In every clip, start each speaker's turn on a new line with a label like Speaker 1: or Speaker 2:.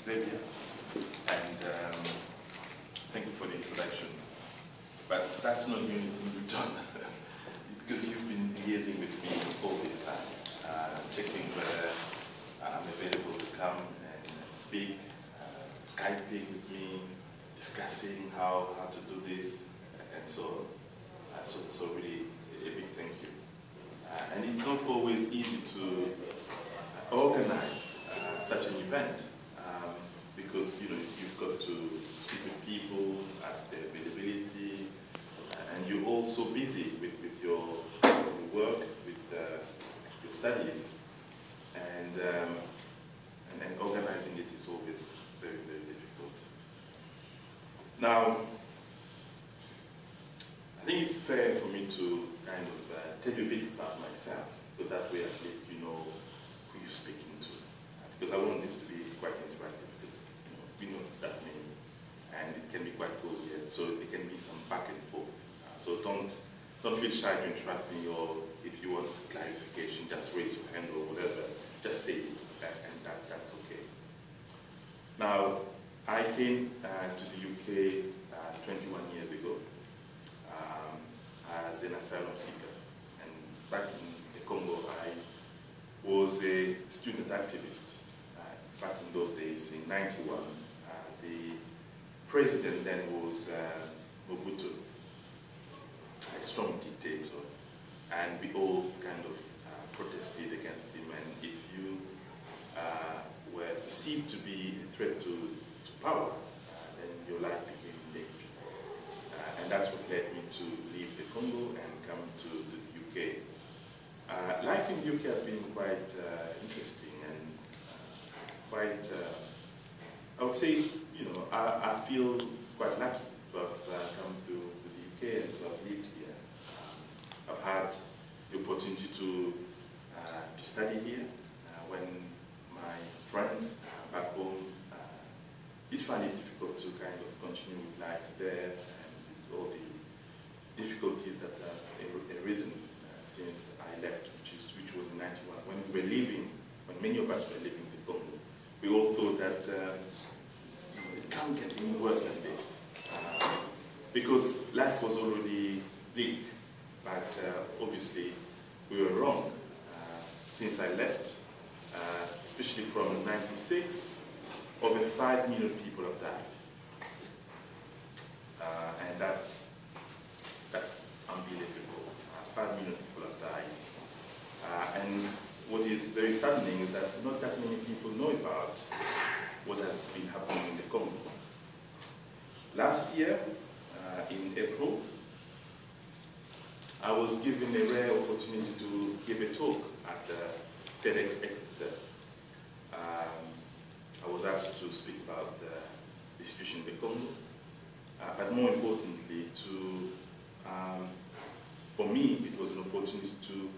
Speaker 1: Xavier, and thank you for the introduction. But that's not the only thing you've done, because you've been liaising with me all this time, checking whether I'm available to come and speak, Skyping with me, discussing how to do this, and so on. So really a big thank you. And it's not always easy to organize such an event, because you've got to speak with people, ask their availability, and you're also busy with your work, with your studies, and organizing it is always very, very difficult. Now, I think it's fair for me to kind of tell you a bit about myself, so that way at least you know who you're speaking to. Because I want this to be quite interactive, because we know that many, and it can be quite cozy, so there can be some back and forth. So don't feel shy to interrupt me, or if you want clarification, just raise your hand or whatever, just say it, and that's okay. Now, I came to the UK 21 years ago as an asylum seeker, and back in the Congo, I was a student activist. Back in those days, in '91, the president then was Mobutu, a strong dictator, and we all kind of protested against him. And if you were perceived to be a threat to power, then your life became in danger. And that's what led me to leave the Congo and come to the UK. Life in the UK has been quite interesting and quite, I would say, I feel quite lucky to have come to the UK and to have lived here. I've had the opportunity to study here when my friends back home did find it difficult to kind of continue with life there, and with all the difficulties that have arisen since I left, which was in '91. When we were leaving, when many of us were leaving the Congo, we all thought that it can't get any worse than this, because life was already bleak. But obviously, we were wrong. Since I left, especially from '96, over 5 million people have died, and that's unbelievable. 5 million people have died, and what is very saddening is that not that many people know about what has been happening in the Congo. Last year, in April, I was given a rare opportunity to give a talk at TEDx Exeter. I was asked to speak about the situation in the Congo, but more importantly, for me, it was an opportunity to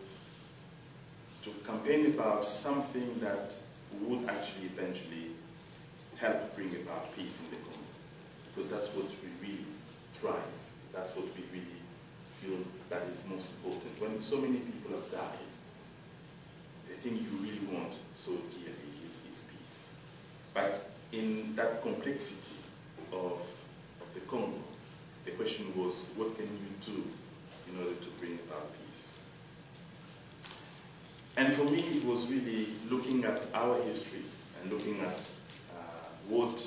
Speaker 1: campaign about something that would actually eventually help bring about peace in the Congo, because that's what we really thrive. That's what we really feel that is most important. When so many people have died, the thing you really want so dearly is peace. But in that complexity of the Congo, the question was, what can you do in order to bring about peace? And for me, it was really looking at our history and looking at what,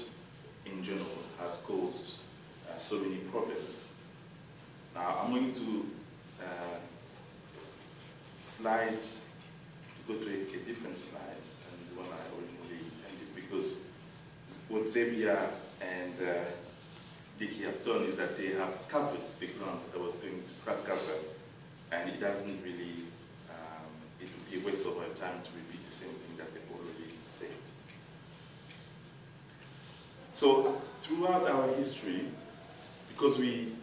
Speaker 1: in general, has caused so many problems. Now, I'm going to go to a different slide than the one I originally intended, because what Xavier and Dicky have done is that they have covered the grounds that I was going to cover, and it doesn't really, it would be a waste of our time to repeat the same thing that they've already said. So, throughout our history, because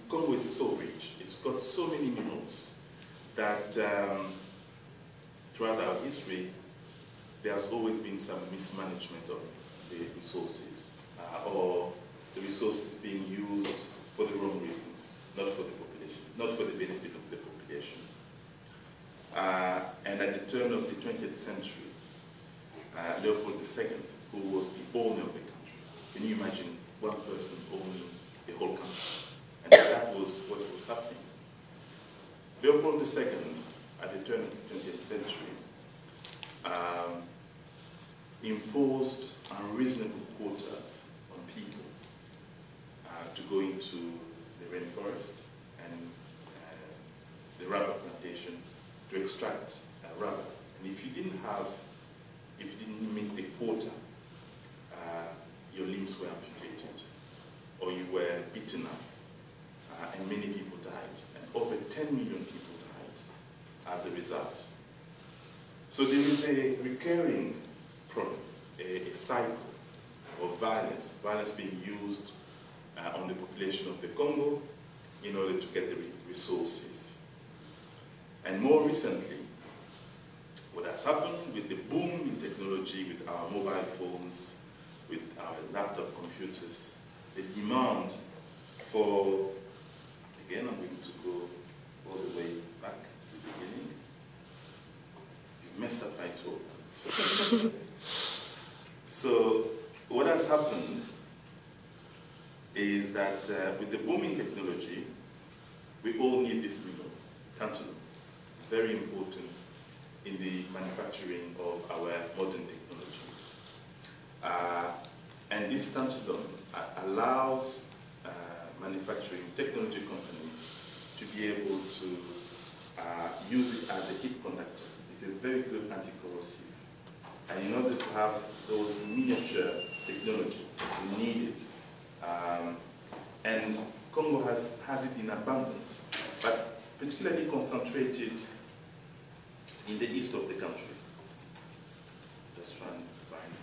Speaker 1: Congo is so rich, it's got so many minerals that throughout our history, there's always been some mismanagement of the resources, or the resources being used for the wrong reasons, not for the population, not for the benefit of the population. And at the turn of the 20th century, Leopold II, who was the owner of the country, Can you imagine one person owning the whole country? And that was what was happening. Leopold II, at the turn of the 20th century, imposed unreasonable quotas on people to go into the rainforest and the rubber plantation to extract rubber. And if you didn't meet the quota, your limbs were amputated, or you were beaten up, and many people died. And over 10 million people died as a result. So there is a recurring problem, a cycle of violence being used on the population of the Congo in order to get the resources. And more recently, what has happened with the boom in technology, with our mobile phones, with our laptop computers, the demand for, again, I'm going to go all the way back to the beginning. You messed up my talk. So what has happened is that with the booming technology, we all need this mineral, tantalum, very important in the manufacturing of our modern technologies. And this tantalum allows manufacturing technology companies to be able to use it as a heat conductor. It's a very good anti-corrosive. And in order to have those miniature technology, we need it. And Congo has it in abundance, but particularly concentrated in the east of the country. Just trying to find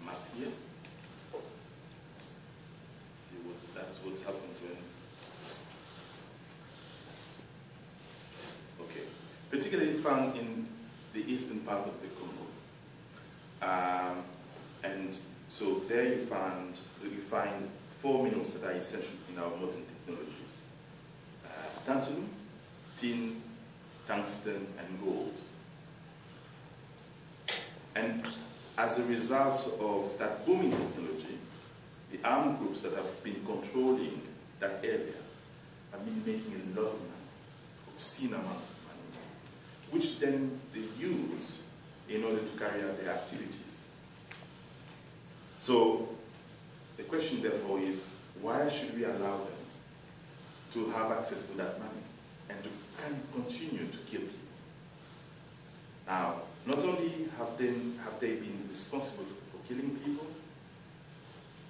Speaker 1: a map here. See that's what happens when. Okay, particularly found in the eastern part of the Congo, and so there you find 4 minerals that are essential in our modern technologies: tantalum, tin, tungsten, and gold. And as a result of that booming technology, the armed groups that have been controlling that area have been making a lot of money, obscene amount of money, which then they use in order to carry out their activities. So the question therefore is, why should we allow them to have access to that money and to continue to kill people? Now, not only have they been responsible for killing people,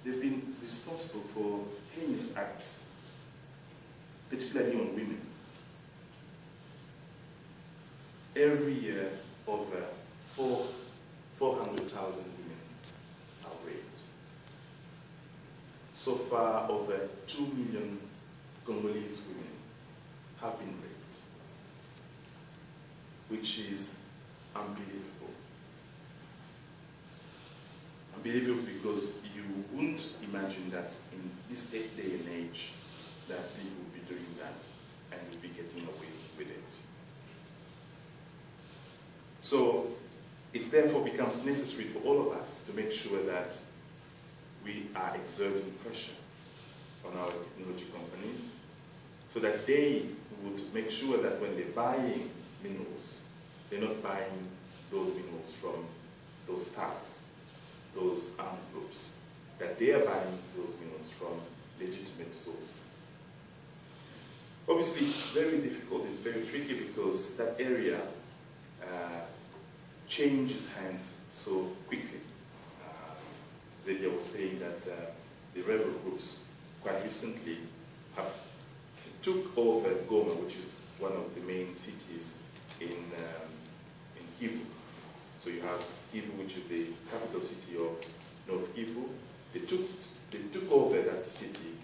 Speaker 1: they've been responsible for heinous acts, particularly on women. Every year, over 400,000 women are raped. So far, over 2 million Congolese women have been raped, which is unbelievable. Unbelievable because you wouldn't imagine that in this day and age that people would be doing that and would be getting away with it. So it therefore becomes necessary for all of us to make sure that we are exerting pressure on our technology companies so that they would make sure that when they're buying minerals, they're not buying those minerals from those thugs, those armed groups, that they are buying those minerals from legitimate sources. Obviously, it's very difficult, it's very tricky because that area changes hands so quickly. Zedia was saying that the rebel groups quite recently took over Goma, which is one of the main cities in Kivu. So you have Kivu, which is the capital city of North Kivu. They took over that city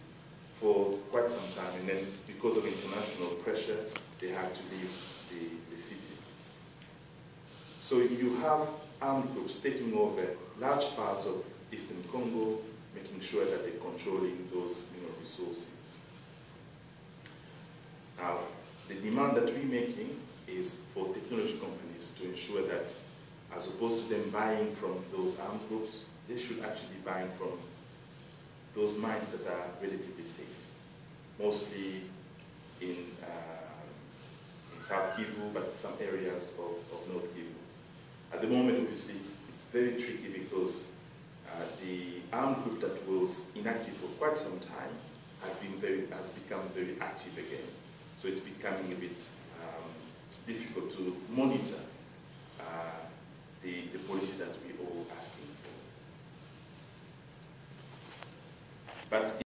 Speaker 1: for quite some time, and then because of international pressure, they had to leave the city. So you have armed groups taking over large parts of Eastern Congo, making sure that they're controlling those mineral resources. Now, the demand that we're making is for technology companies to ensure that, as opposed to them buying from those armed groups, they should actually be buying from those mines that are relatively safe, mostly in South Kivu, but some areas of North Kivu. At the moment, obviously, it's very tricky because the armed group that was inactive for quite some time has become very active again. So it's becoming a bit difficult to monitor the policy that we're all asking for. But